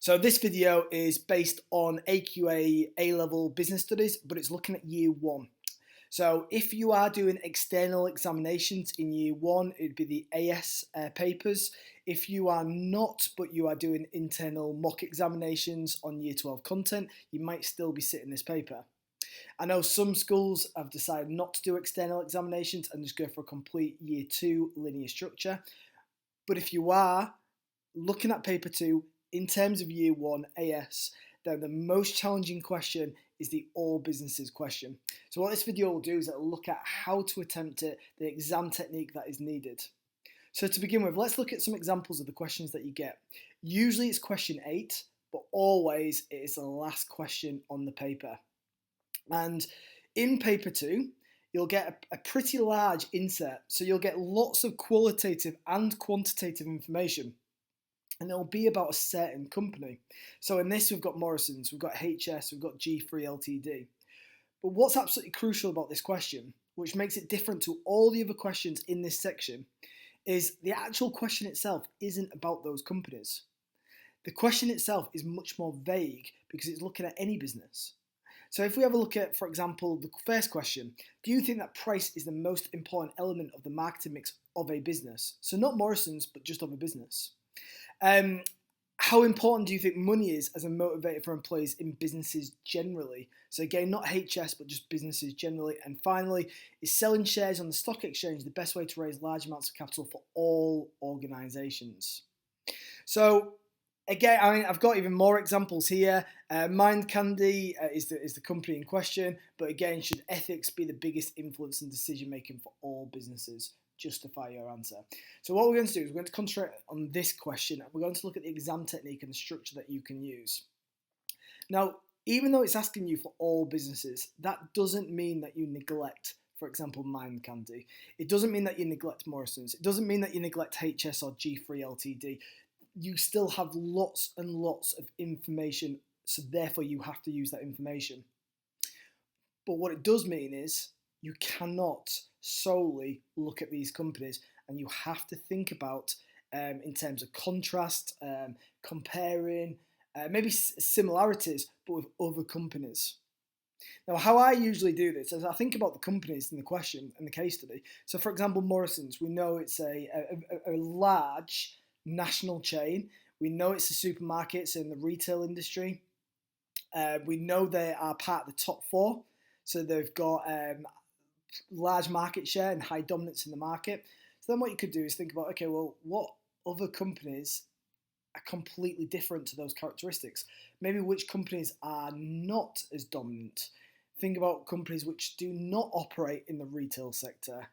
So this video is based on AQA A-level business studies, but it's looking at year one. So if you are doing external examinations in year one, it'd be the AS papers. If you are not, but you are doing internal mock examinations on year 12 content, you might still be sitting this paper. I know some schools have decided not to do external examinations and just go for a complete year two linear structure. But if you are looking at paper two, in terms of year one AS, then the most challenging question is the all businesses question. So what this video will do is it'll look at how to attempt it, the exam technique that is needed. So to begin with, let's look at some examples of the questions that you get. Usually it's question 8, but always it is the last question on the paper. And in paper 2, you'll get a pretty large insert, so you'll get lots of qualitative and quantitative information. And it'll be about a certain company. So in this, we've got Morrison's, we've got HS, we've got G3 Ltd. But what's absolutely crucial about this question, which makes it different to all the other questions in this section, is the actual question itself isn't about those companies. The question itself is much more vague because it's looking at any business. So if we have a look at, for example, the first question, do you think that price is the most important element of the marketing mix of a business? So not Morrison's, but just of a business. How important do you think money is as a motivator for employees in businesses generally? So again, not HS, but just businesses generally. And finally, is selling shares on the stock exchange the best way to raise large amounts of capital for all organisations? So again, I've got even more examples here. Mind Candy is the company in question, but again, should ethics be the biggest influence in decision making for all businesses? Justify your answer. So what we're going to do is we're going to concentrate on this question. We're going to look at the exam technique and the structure that you can use. Now, even though it's asking you for all businesses, that doesn't mean that you neglect, for example, Mind Candy. It doesn't mean that you neglect Morrison's. It doesn't mean that you neglect HS or G3 Ltd. You still have lots and lots of information, so therefore you have to use that information. But what it does mean is you cannot solely look at these companies, and you have to think about in terms of contrast, comparing, maybe similarities, but with other companies. Now, how I usually do this is I think about the companies in the question and the case study. So, for example, Morrison's, we know it's a large national chain. We know it's a supermarket, so in the retail industry. We know they are part of the top 4, so they've got large market share and high dominance in the market. So then what you could do is think about, okay, well, what other companies are completely different to those characteristics? Maybe which companies are not as dominant. Think about companies which do not operate in the retail sector.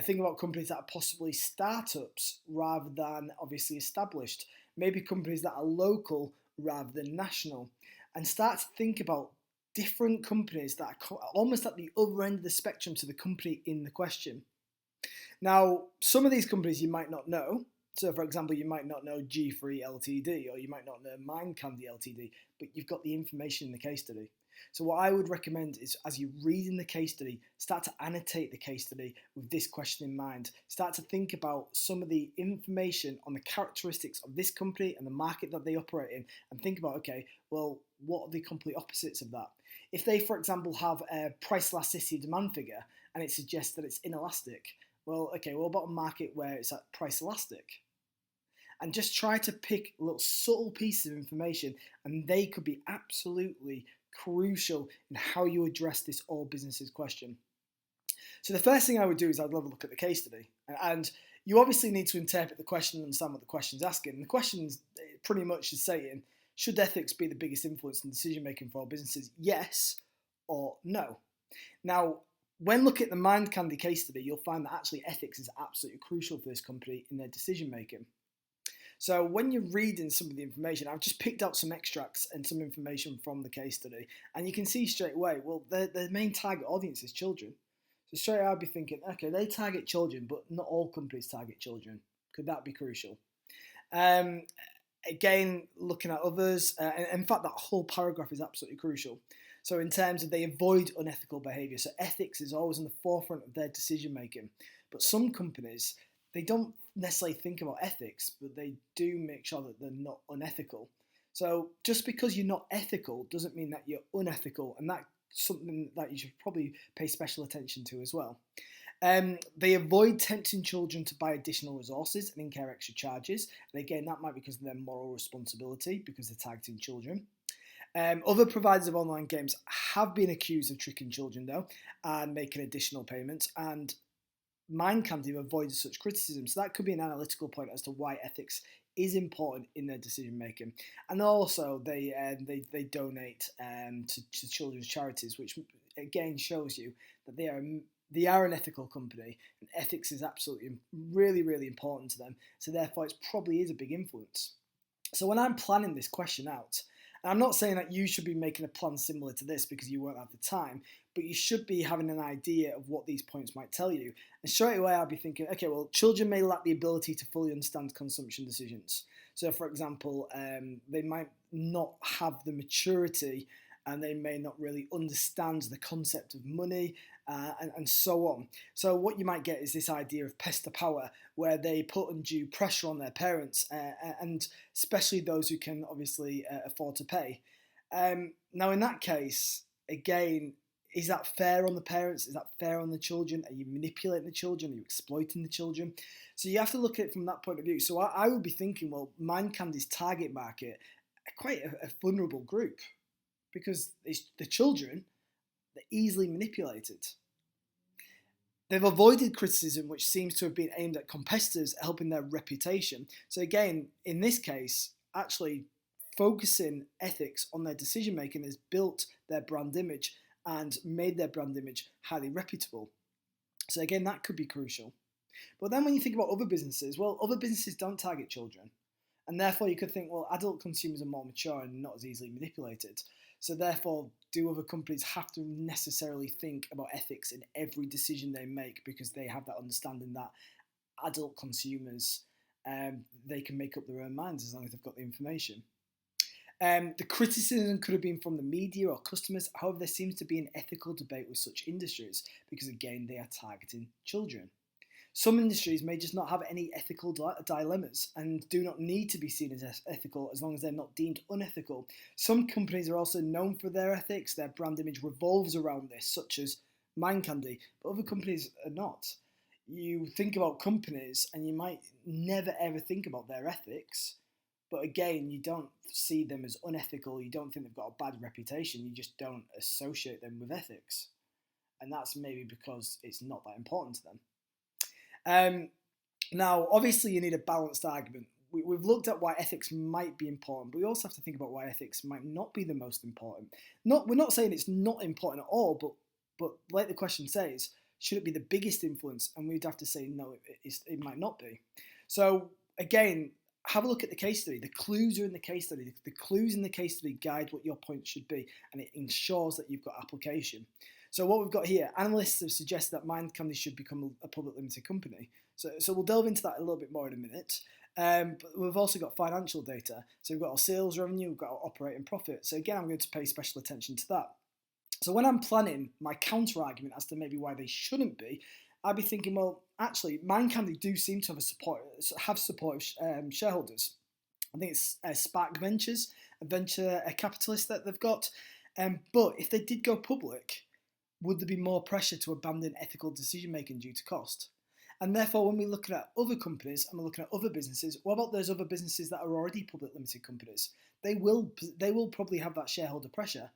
Think about companies that are possibly startups rather than obviously established. Maybe companies that are local rather than national. And start to think about different companies that are almost at the other end of the spectrum to the company in the question. Now, some of these companies you might not know. So, for example, you might not know G3 Ltd, or you might not know Mind Candy Ltd, but you've got the information in the case study. So what I would recommend is, as you read in the case study, start to annotate the case study with this question in mind. Start to think about some of the information on the characteristics of this company and the market that they operate in, and think about, okay, well, what are the complete opposites of that? If they, for example, have a price elasticity demand figure and it suggests that it's inelastic, well, okay, what about a market where it's at price elastic? And just try to pick little subtle pieces of information, and they could be absolutely crucial in how you address this all businesses question. So the first thing I would do is I'd love a look at the case study. And you obviously need to interpret the question and understand what the question's asking. And the question's pretty much is saying, should ethics be the biggest influence in decision making for all businesses? Yes or no? Now, when looking at the Mind Candy case study, you'll find that actually ethics is absolutely crucial for this company in their decision making. So when you're reading some of the information, I've just picked out some extracts and some information from the case study, and you can see straight away, well, their main target audience is children. So straight away I'd be thinking, okay, they target children, but not all companies target children. Could that be crucial? Again, looking at others, and in fact, that whole paragraph is absolutely crucial. So in terms of they avoid unethical behaviour, so ethics is always in the forefront of their decision making. But some companies, they don't necessarily think about ethics, but they do make sure that they're not unethical. So just because you're not ethical doesn't mean that you're unethical, and that's something that you should probably pay special attention to as well. They avoid tempting children to buy additional resources and incur extra charges. And again, that might be because of their moral responsibility, because they're targeting children. Other providers of online games have been accused of tricking children, though, and making additional payments. And Mind Candy have avoided such criticism. So that could be an analytical point as to why ethics is important in their decision making. And also, they donate to children's charities, which again shows you that they are an ethical company, and ethics is absolutely really important to them. So therefore, it probably is a big influence. So when I'm planning this question out, and I'm not saying that you should be making a plan similar to this because you won't have the time, but you should be having an idea of what these points might tell you. And straight away, I'll be thinking, okay, well, children may lack the ability to fully understand consumption decisions. So, for example, they might not have the maturity, and they may not really understand the concept of money, and so on. So what you might get is this idea of pester power, where they put undue pressure on their parents, and especially those who can obviously afford to pay. Now, in that case, again, is that fair on the parents? Is that fair on the children? Are you manipulating the children? Are you exploiting the children? So you have to look at it from that point of view. So I would be thinking, well, Mind Candy's target market are quite a vulnerable group, because it's the children, they're easily manipulated. They've avoided criticism, which seems to have been aimed at competitors, helping their reputation. So again, in this case, actually focusing ethics on their decision making has built their brand image and made their brand image highly reputable. So again, that could be crucial. But then when you think about other businesses, well, other businesses don't target children. And therefore you could think, well, adult consumers are more mature and not as easily manipulated. So therefore, do other companies have to necessarily think about ethics in every decision they make, because they have that understanding that adult consumers, they can make up their own minds as long as they've got the information. The criticism could have been from the media or customers. However, there seems to be an ethical debate with such industries because, again, they are targeting children. Some industries may just not have any ethical dilemmas and do not need to be seen as ethical as long as they're not deemed unethical. Some companies are also known for their ethics. Their brand image revolves around this, such as Mind Candy, but other companies are not. You think about companies and you might never ever think about their ethics, but again, you don't see them as unethical. You don't think they've got a bad reputation. You just don't associate them with ethics. And that's maybe because it's not that important to them. Now, obviously, you need a balanced argument. We've looked at why ethics might be important, but we also have to think about why ethics might not be the most important. We're not saying it's not important at all, but like the question says, should it be the biggest influence? And we'd have to say no, it might not be. So again, have a look at the case study. The clues are in the case study. The clues in the case study guide what your point should be, and it ensures that you've got application. So what we've got here, analysts have suggested that Mind Candy should become a public limited company. So we'll delve into that a little bit more in a minute. But we've also got financial data. So we've got our sales revenue, we've got our operating profit. So again, I'm going to pay special attention to that. So when I'm planning my counter argument as to maybe why they shouldn't be, I'd be thinking, well, actually, Mind Candy do seem to have supportive shareholders. I think it's Spark Ventures, a venture capitalist that they've got. But if they did go public, would there be more pressure to abandon ethical decision making due to cost? And therefore, when we're looking at other companies and we're looking at other businesses, what about those other businesses that are already public limited companies? They will probably have that shareholder pressure,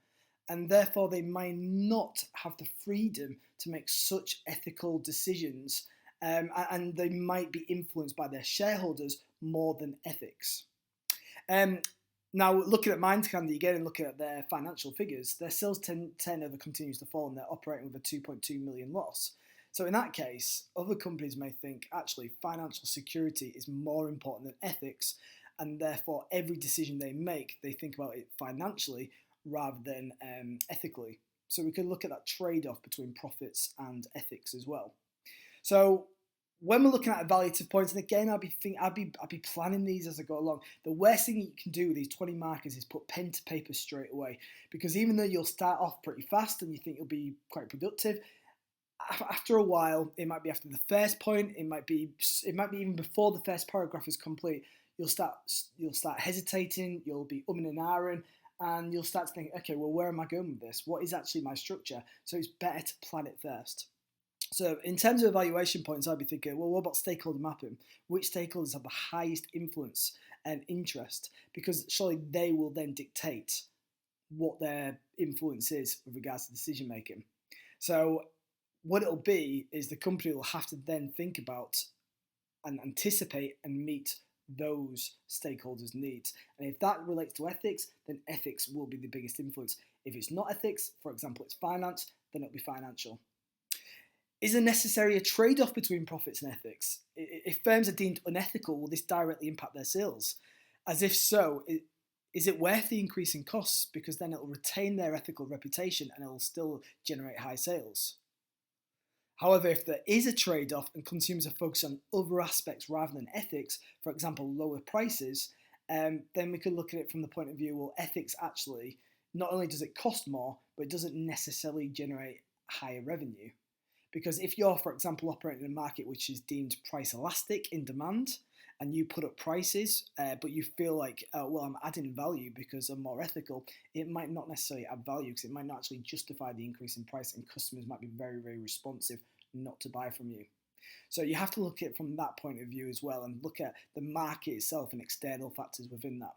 and therefore they might not have the freedom to make such ethical decisions, and they might be influenced by their shareholders more than ethics. Now, looking at Mind Candy again and looking at their financial figures, their sales turnover continues to fall and they're operating with a 2.2 million loss. So in that case, other companies may think actually financial security is more important than ethics, and therefore every decision they make, they think about it financially rather than ethically. So we can look at that trade-off between profits and ethics as well. So when we're looking at evaluative points, and again, I'd be planning these as I go along. The worst thing you can do with these 20 markers is put pen to paper straight away, because even though you'll start off pretty fast and you think you'll be quite productive, after a while, it might be after the first point, it might be even before the first paragraph is complete, you'll start hesitating, you'll be umming and ahhing, and you'll start to think, okay, well, where am I going with this? What is actually my structure? So it's better to plan it first. So in terms of evaluation points, I'd be thinking, well, what about stakeholder mapping? Which stakeholders have the highest influence and interest? Because surely they will then dictate what their influence is with regards to decision making. So what it'll be is the company will have to then think about and anticipate and meet those stakeholders' needs. And if that relates to ethics, then ethics will be the biggest influence. If it's not ethics, for example, it's finance, then it'll be financial. Is there necessarily a trade-off between profits and ethics? If firms are deemed unethical, will this directly impact their sales? As if so, is it worth the increase in costs, because then it'll retain their ethical reputation and it'll still generate high sales? However, if there is a trade-off and consumers are focused on other aspects rather than ethics, for example, lower prices, then we could look at it from the point of view, well, ethics actually, not only does it cost more, but it doesn't necessarily generate higher revenue. Because if you're, for example, operating in a market which is deemed price elastic in demand, and you put up prices, but you feel like, well, I'm adding value because I'm more ethical, it might not necessarily add value, because it might not actually justify the increase in price, and customers might be very, very responsive not to buy from you. So you have to look at it from that point of view as well, and look at the market itself and external factors within that.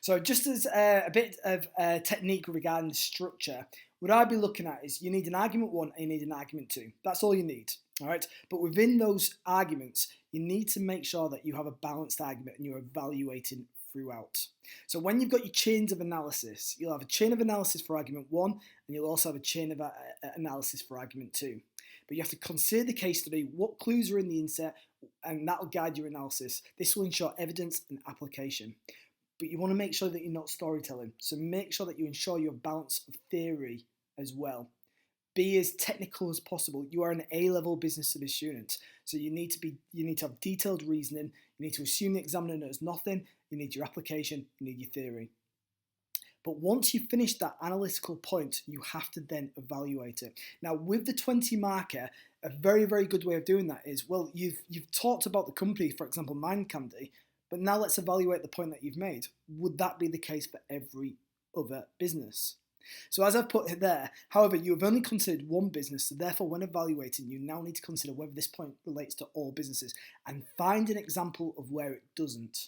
So just as a bit of technique regarding the structure, what I'd be looking at is you need an argument 1 and you need an argument 2. That's all you need, all right? But within those arguments, you need to make sure that you have a balanced argument and you're evaluating throughout. So when you've got your chains of analysis, you'll have a chain of analysis for argument 1, and you'll also have a chain of analysis for argument 2. But you have to consider the case study, what clues are in the inset, and that will guide your analysis. This will ensure evidence and application. But you want to make sure that you're not storytelling. So make sure that you ensure your balance of theory as well. Be as technical as possible. You are an A-level business studies student, so you need to have detailed reasoning. You need to assume the examiner knows nothing. You need your application. You need your theory. But once you've finished that analytical point, you have to then evaluate it. Now, with the 20 marker, a very, very good way of doing that is, well, you've talked about the company, for example, Mind Candy. But now let's evaluate the point that you've made. Would that be the case for every other business? So as I've put it there, however, you have only considered one business, so therefore when evaluating, you now need to consider whether this point relates to all businesses and find an example of where it doesn't.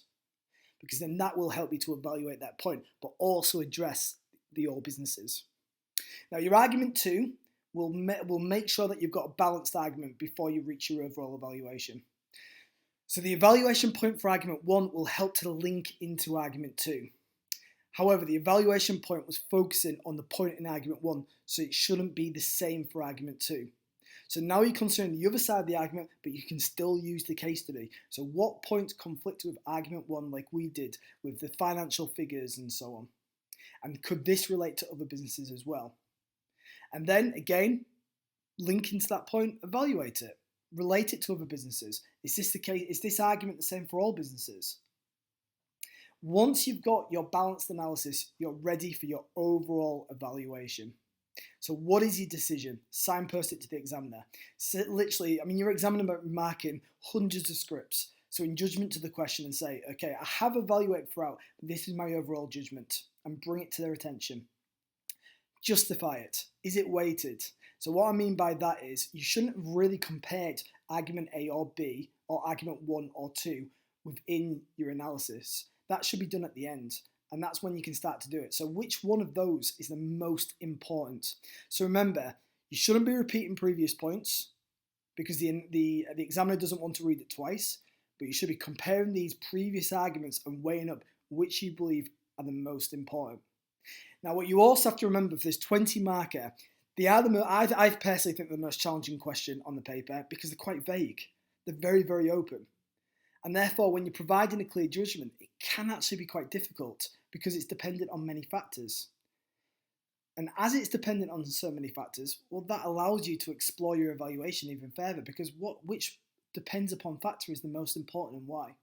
Because then that will help you to evaluate that point, but also address the all businesses. Now your argument 2 will make sure that you've got a balanced argument before you reach your overall evaluation. So the evaluation point for argument 1 will help to link into argument 2. However, the evaluation point was focusing on the point in argument 1, so it shouldn't be the same for argument 2. So now you're considering the other side of the argument, but you can still use the case study. So what points conflict with argument 1 like we did with the financial figures and so on? And could this relate to other businesses as well? And then again, link into that point, evaluate it. Relate it to other businesses. Is this the case? Is this argument the same for all businesses? Once you've got your balanced analysis, you're ready for your overall evaluation. So what is your decision? Signpost it to the examiner. So literally, I mean, your examiner might be marking hundreds of scripts. So in judgment to the question, and say, okay, I have evaluated throughout, but this is my overall judgment, and bring it to their attention. Justify it. Is it weighted? So what I mean by that is you shouldn't have really compared argument A or B or argument 1 or 2 within your analysis. That should be done at the end, and that's when you can start to do it. So which one of those is the most important? So remember, you shouldn't be repeating previous points because the examiner doesn't want to read it twice, but you should be comparing these previous arguments and weighing up which you believe are the most important. Now, what you also have to remember for this 20 marker, I personally think they're the most challenging question on the paper because they're quite vague. They're very, very open. And therefore, when you're providing a clear judgment, it can actually be quite difficult because it's dependent on many factors. And as it's dependent on so many factors, well, that allows you to explore your evaluation even further because which depends upon factor is the most important and why.